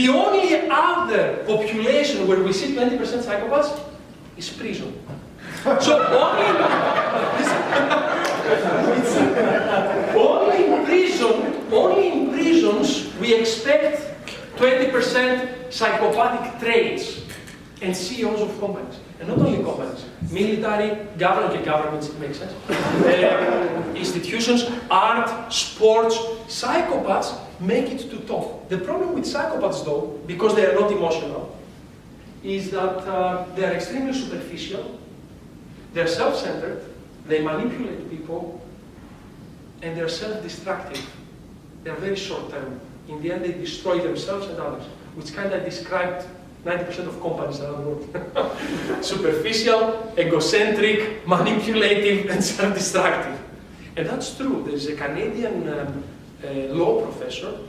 The only other population where we see 20% psychopaths is prison. So only in prisons we expect 20% psychopathic traits and CEOs of companies. And not only companies, military, governments, it makes sense. Institutions, art, sports, psychopaths make it to top. The problem with psychopaths though, because they are not emotional, is that they are extremely superficial, they're self-centered, they manipulate people, and they're self-destructive. They're very short-term. In the end, they destroy themselves and others, which kind of described 90% of companies around the world. Superficial, egocentric, manipulative, and self-destructive. And that's true. There's a Canadian law professor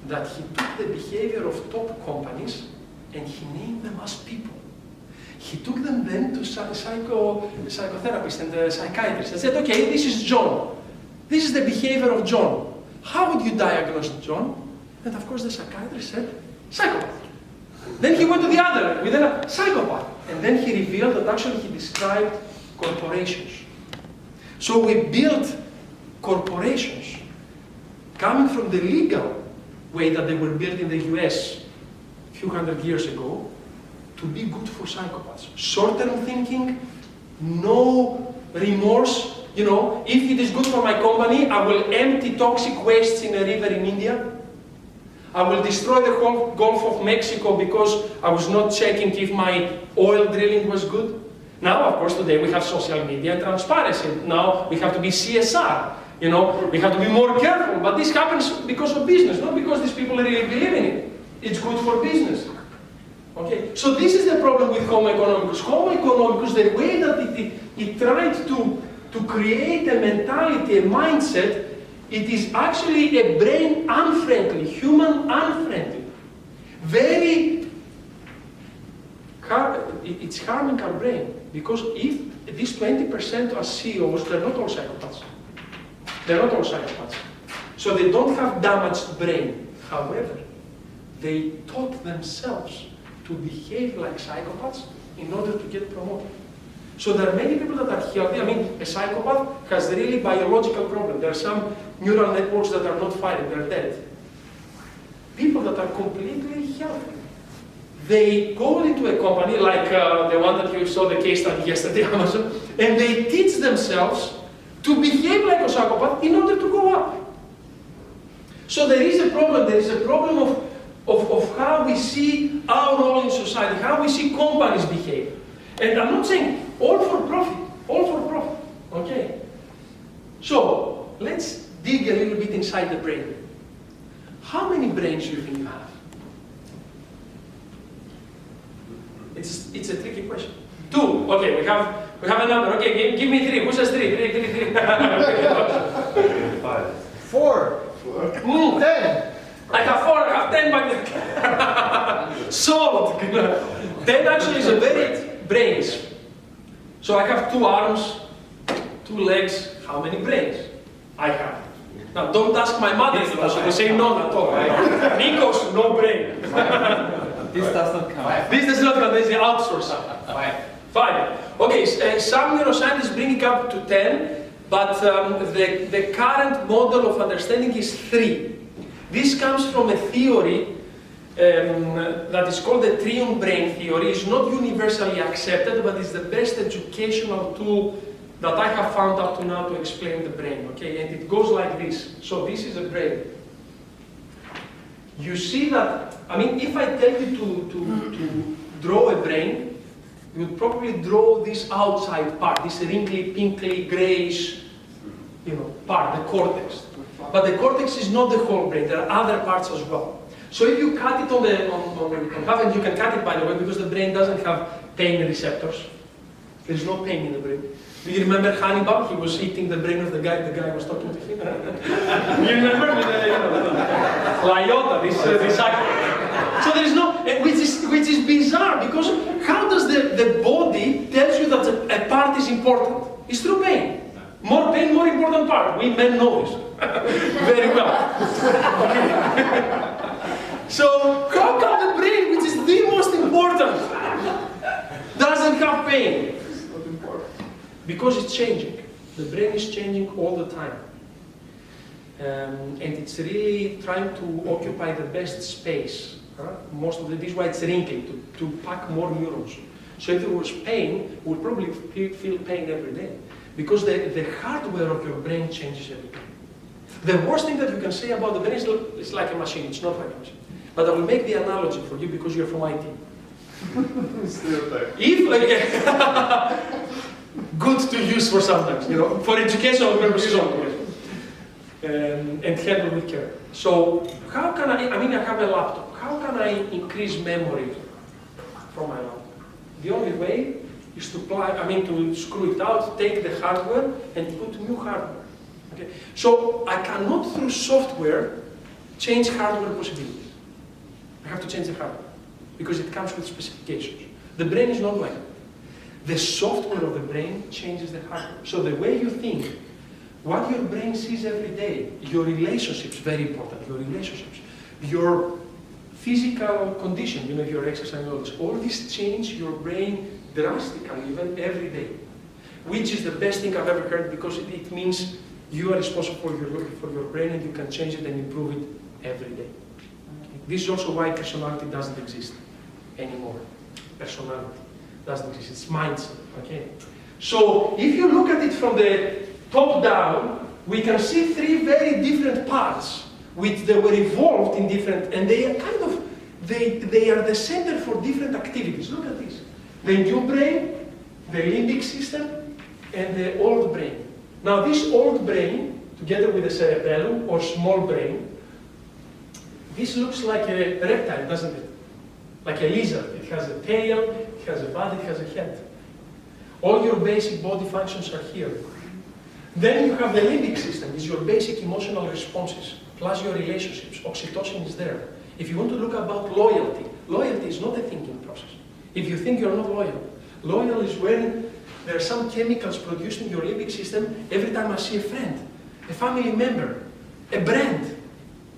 that he took the behavior of top companies and he named them as people. He took them then to psychotherapists and psychiatrists and said, okay, this is John. This is the behavior of John. How would you diagnose John? And of course the psychiatrist said, psychopath. Then he went to the other, with a psychopath. And then he revealed that actually he described corporations. So we built corporations coming from the legal way that they were built in the US a few hundred years ago to be good for psychopaths. Short-term thinking, no remorse. You know, if it is good for my company, I will empty toxic wastes in a river in India. I will destroy the whole Gulf of Mexico because I was not checking if my oil drilling was good. Now, of course, today we have social media and transparency. Now we have to be CSR. You know, we have to be more careful. But this happens because of business, not because these people really believe in it. It's good for business. Okay, so this is the problem with Homo economicus. Homo economicus, the way that it tried to create a mentality, a mindset, it is actually a brain unfriendly, human unfriendly. It's harming our brain. Because if these 20% are CEOs, they're not all psychopaths. They're not all psychopaths. So they don't have damaged brain. However, they taught themselves to behave like psychopaths in order to get promoted. So there are many people that are healthy. I mean, a psychopath has a really biological problem. There are some neural networks that are not firing, they're dead. People that are completely healthy, they go into a company like the one that you saw the case study yesterday, Amazon, and they teach themselves to behave like a psychopath in order to go up. So there is a problem. There is a problem of how we see our role in society, how we see companies behave. And I'm not saying all for profit, okay? So, let's dig a little bit inside the brain. How many brains do you think you have? It's a tricky question. 2, okay, we have a number, okay, give me 3, who says 3? 3. 5. 4. 10. I have 4, I have 10, but sold. 10 actually is a very brains. So I have 2 arms, 2 legs. How many brains I have? Now don't ask my mother, she will say no at all. Nikos, no brain. This does not count. This does not count, this is outsourcing. 5. Okay, some neuroscientists bring it up to 10, but the current model of understanding is 3. This comes from a theory that is called the triune brain theory. It's not universally accepted, but it's the best educational tool that I have found up to now to explain the brain. Okay, and it goes like this. So this is a brain. You see that, I mean, if I tell you to draw a brain, you would probably draw this outside part, this wrinkly, pinkly, grayish, part, the cortex. But the cortex is not the whole brain. There are other parts as well. So if you cut it on half, and you can cut it by the way, because the brain doesn't have pain receptors. There's no pain in the brain. Do you remember Hannibal? He was eating the brain of the guy was talking to him. You remember? Lyota, this actor. So there is no, which is bizarre, because how does the body tell you that a part is important? It's through pain. More pain, more important part. We men know this very well. So how come pain? Because it's changing. The brain is changing all the time. And it's really trying to occupy the best space. Most of this is why it's wrinkling, to pack more neurons. So if there was pain, we would probably feel pain every day. Because the hardware of your brain changes every day. The worst thing that you can say about the brain is it's like a machine. It's not like a machine. But I will make the analogy for you because you're from IT. If good to use for sometimes, you know, for educational purposes only. And handle with care. So how can I have a laptop. How can I increase memory from my laptop? The only way is to to screw it out, take the hardware, and put new hardware. Okay? So I cannot, through software, change hardware possibilities. I have to change the hardware, because it comes with specifications. The brain is not like that. The software of the brain changes the hardware. So the way you think, what your brain sees every day, your relationships, very important, your relationships, your physical condition, you know, if you're exercising, all this change your brain drastically, even every day. Which is the best thing I've ever heard, because it means you are responsible for your brain, and you can change it and improve it every day. Okay. This is also why personality doesn't exist anymore. Personality doesn't exist, it's mindset. Okay. So if you look at it from the top down, we can see three very different parts, which they were evolved in different, and they are kind of, they are the center for different activities. Look at this. The new brain, the limbic system, and the old brain. Now this old brain, together with the cerebellum, or small brain, this looks like a reptile, doesn't it? Like a lizard. It has a tail, it has a body, it has a head. All your basic body functions are here. Then you have the limbic system, it's your basic emotional responses, plus your relationships. Oxytocin is there. If you want to look about loyalty, loyalty is not a thinking process. If you think you're not loyal, loyal is when there are some chemicals produced in your limbic system every time I see a friend, a family member, a brand,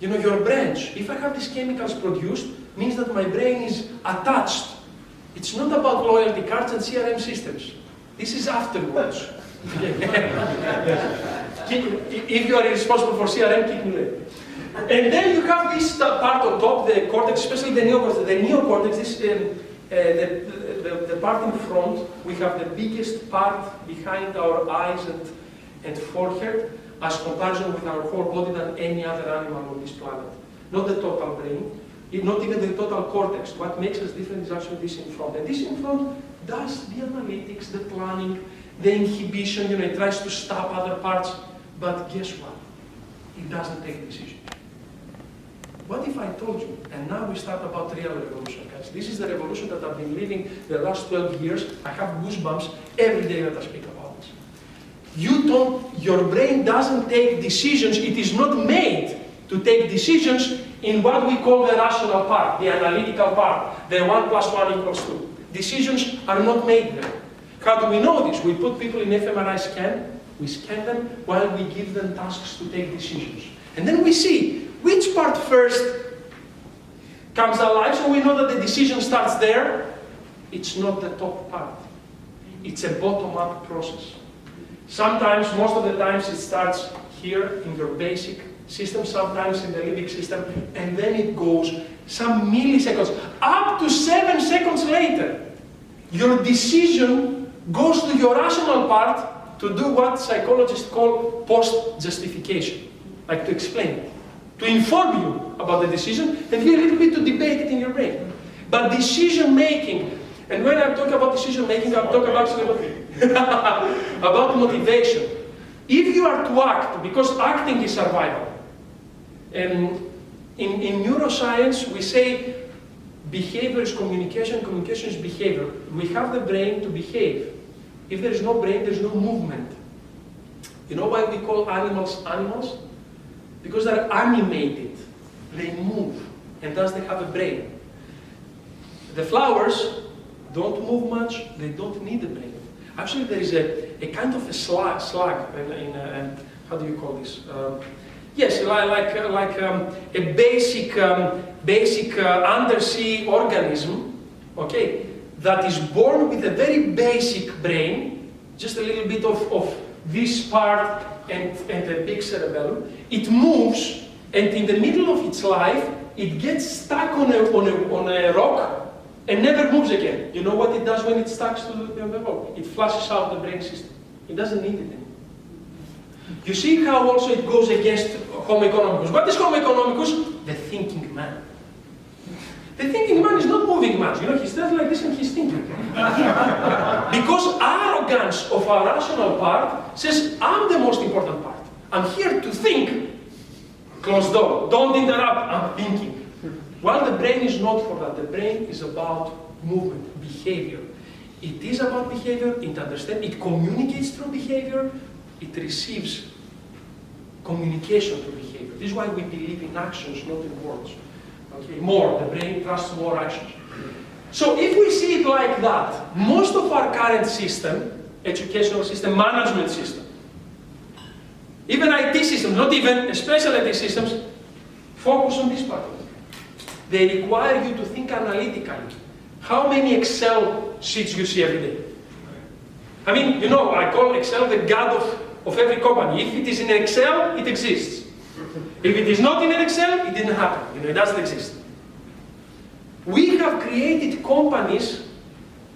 you know, your branch. If I have these chemicals produced, means that my brain is attached. It's not about loyalty cards and CRM systems. This is afterwards. If you are responsible for CRM, kick me later. And then you have this part on top, the cortex, especially the neocortex. The neocortex is the part in front. We have the biggest part behind our eyes and forehead, as comparison with our whole body than any other animal on this planet. Not the total brain, not even the total cortex. What makes us different is actually this in front. And this in front does the analytics, the planning, the inhibition, you know, it tries to stop other parts, but guess what? It doesn't take decisions. What if I told you, and now we start about real revolution, guys. This is the revolution that I've been living the last 12 years. I have goosebumps every day that I speak about this. Your brain doesn't take decisions, it is not made to take decisions in what we call the rational part, the analytical part, the 1 + 1 = 2. Decisions are not made there. How do we know this? We put people in fMRI scan, we scan them while we give them tasks to take decisions. And then we see which part first comes alive, so we know that the decision starts there. It's not the top part. It's a bottom-up process. Sometimes, most of the times, it starts here in your basic system, sometimes in the limbic system, and then it goes some milliseconds, up to 7 seconds later. Your decision goes to your rational part to do what psychologists call post-justification, like to explain it, to inform you about the decision, and here a little bit to debate it in your brain. But decision-making, and when I talk about decision-making, I'm talking about motivation. If you are to act, because acting is survival, and in neuroscience we say behavior is communication, communication is behavior. We have the brain to behave. If there is no brain, there is no movement. You know why we call animals animals? Because they're animated. They move, and thus they have a brain. The flowers don't move much, they don't need a brain. Actually, there is a kind of a slug how do you call this? Yes, like a basic undersea organism, okay, that is born with a very basic brain, just a little bit of this part and a big cerebellum. It moves, and in the middle of its life, it gets stuck on a rock and never moves again. You know what it does when it stucks to the rock? It flushes out the brain system. It doesn't need it anymore. You see how also it goes against Homo economicus. What is Homo economicus? The thinking man. The thinking man is not moving much. You know, he stands like this and he's thinking. Because arrogance of our rational part says, I'm the most important part. I'm here to think. Closed door. Don't interrupt. I'm thinking. While the brain is not for that. The brain is about movement, behavior. It is about behavior. It understands. It communicates through behavior. It receives communication through behavior. This is why we believe in actions, not in words. Okay, more. The brain trusts more actions. So if we see it like that, most of our current system, educational system, management system, even IT systems, not even special IT systems, focus on this part of it. They require you to think analytically. How many Excel sheets you see every day? I mean, you know, I call Excel the god of every company. If it is in Excel, it exists. If it is not in an Excel, it didn't happen. You know, it doesn't exist. We have created companies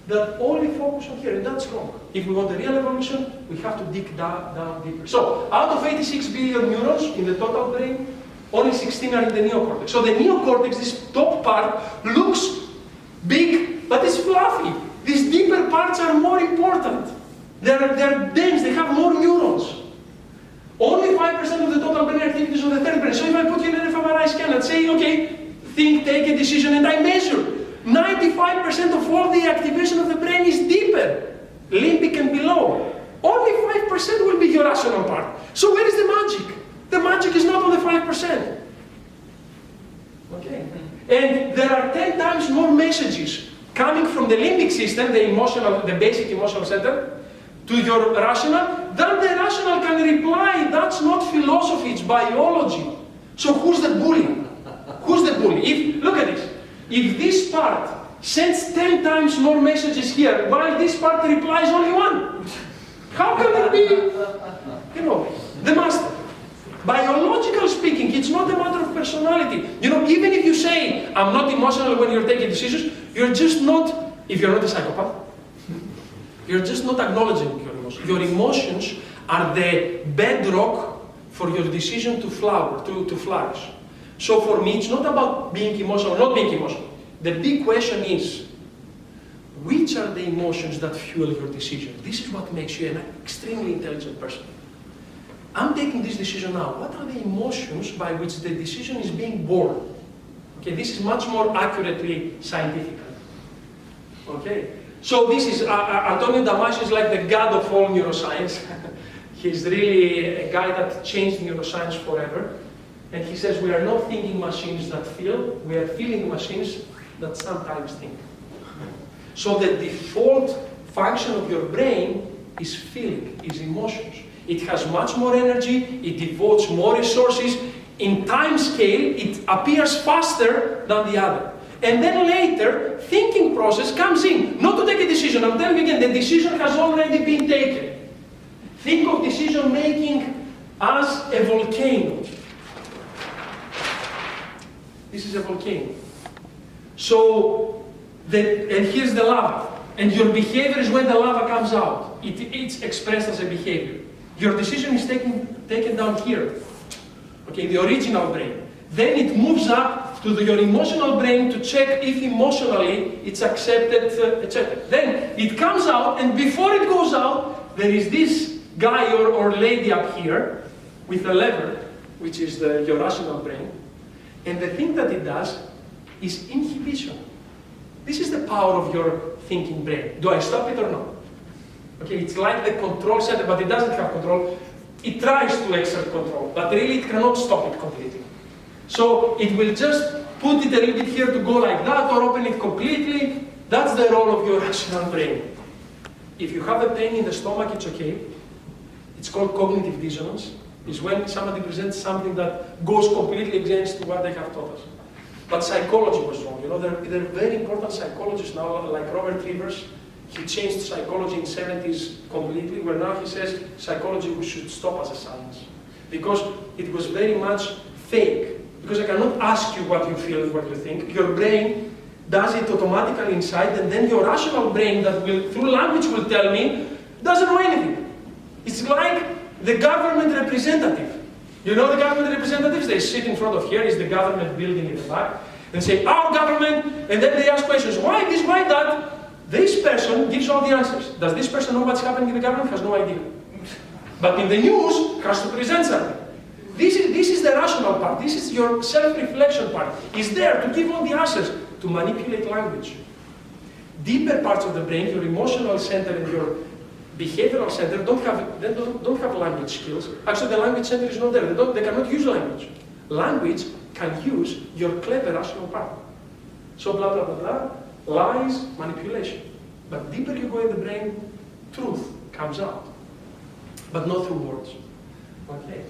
that only focus on here, and that's wrong. If we want a real evolution, we have to dig down deeper. So, out of 86 billion neurons in the total brain, only 16 are in the neocortex. So the neocortex, this top part, looks big, but it's fluffy. These deeper parts are more important. They're dense, they have more neurons. Only 5% of the total brain activity is on the third brain. So if I put you in an fMRI scan and say, okay, think, take a decision, and I measure, 95% of all the activation of the brain is deeper, limbic and below. Only 5% will be your rational part. So where is the magic? The magic is not on the 5%. Okay? And there are 10 times more messages coming from the limbic system, the basic emotional center, to your rational, than the rational can reply. That's not philosophy, it's biology. So who's the bully? Who's the bully? Look at this. If this part sends 10 times more messages here, while this part replies only one, how can it be, you know, the master? Biological speaking, it's not a matter of personality. You know, even if you say, I'm not emotional when you're taking decisions, you're just not, if you're not a psychopath, you're just not acknowledging your emotions. Your emotions are the bedrock for your decision to flower, to flourish. So for me, it's not about being emotional or not being emotional. The big question is, which are the emotions that fuel your decision? This is what makes you an extremely intelligent person. I'm taking this decision now. What are the emotions by which the decision is being born? Okay, this is much more accurately scientific. Okay, so this is, Antonio Damasio is like the god of all neuroscience. He's really a guy that changed neuroscience forever. And he says we are not thinking machines that feel, we are feeling machines that sometimes think. So the default function of your brain is feeling, is emotions. It has much more energy, it devotes more resources. In time scale, it appears faster than the other. And then later, thinking process comes in. Not to take a decision, I'm telling you again, the decision has already been taken. Think of decision making as a volcano. This is a volcano. So, and here's the lava. And your behavior is when the lava comes out. It's expressed as a behavior. Your decision is taken down here. Okay, the original brain. Then it moves up to your emotional brain to check if emotionally it's accepted, etc. Then it comes out, and before it goes out, there is this guy or lady up here with a lever, which is your rational brain. And the thing that it does is inhibition. This is the power of your thinking brain. Do I stop it or not? Okay, it's like the control center, but it doesn't have control. It tries to exert control, but really it cannot stop it completely. So it will just put it a little bit here to go like that, or open it completely. That's the role of your rational brain. If you have a pain in the stomach, it's okay. It's called cognitive dissonance. It's when somebody presents something that goes completely against what they have taught us. But psychology was wrong. You know, there are very important psychologists now, like Robert Rivers. He changed psychology in the 70s completely, where now he says psychology we should stop as a science. Because it was very much fake. Because I cannot ask you what you feel and what you think. Your brain does it automatically inside, and then your rational brain that will, through language, will tell me, doesn't know anything. It's like the government representative. You know the government representatives? They sit in front of here, is the government building in the back, and say, our government, and then they ask questions, why this, why that? This person gives all the answers. Does this person know what's happening in the government? Has no idea. But in the news, has to present something. This is the rational part. This is your self-reflection part. It's there to give all the answers, to manipulate language. Deeper parts of the brain, your emotional center and your behavioral center, don't have language skills. Actually, the language center is not there. They cannot use language. Language can use your clever rational part. So blah, blah, blah, blah. Lies, manipulation. But deeper you go in the brain, truth comes out. But not through words. Okay.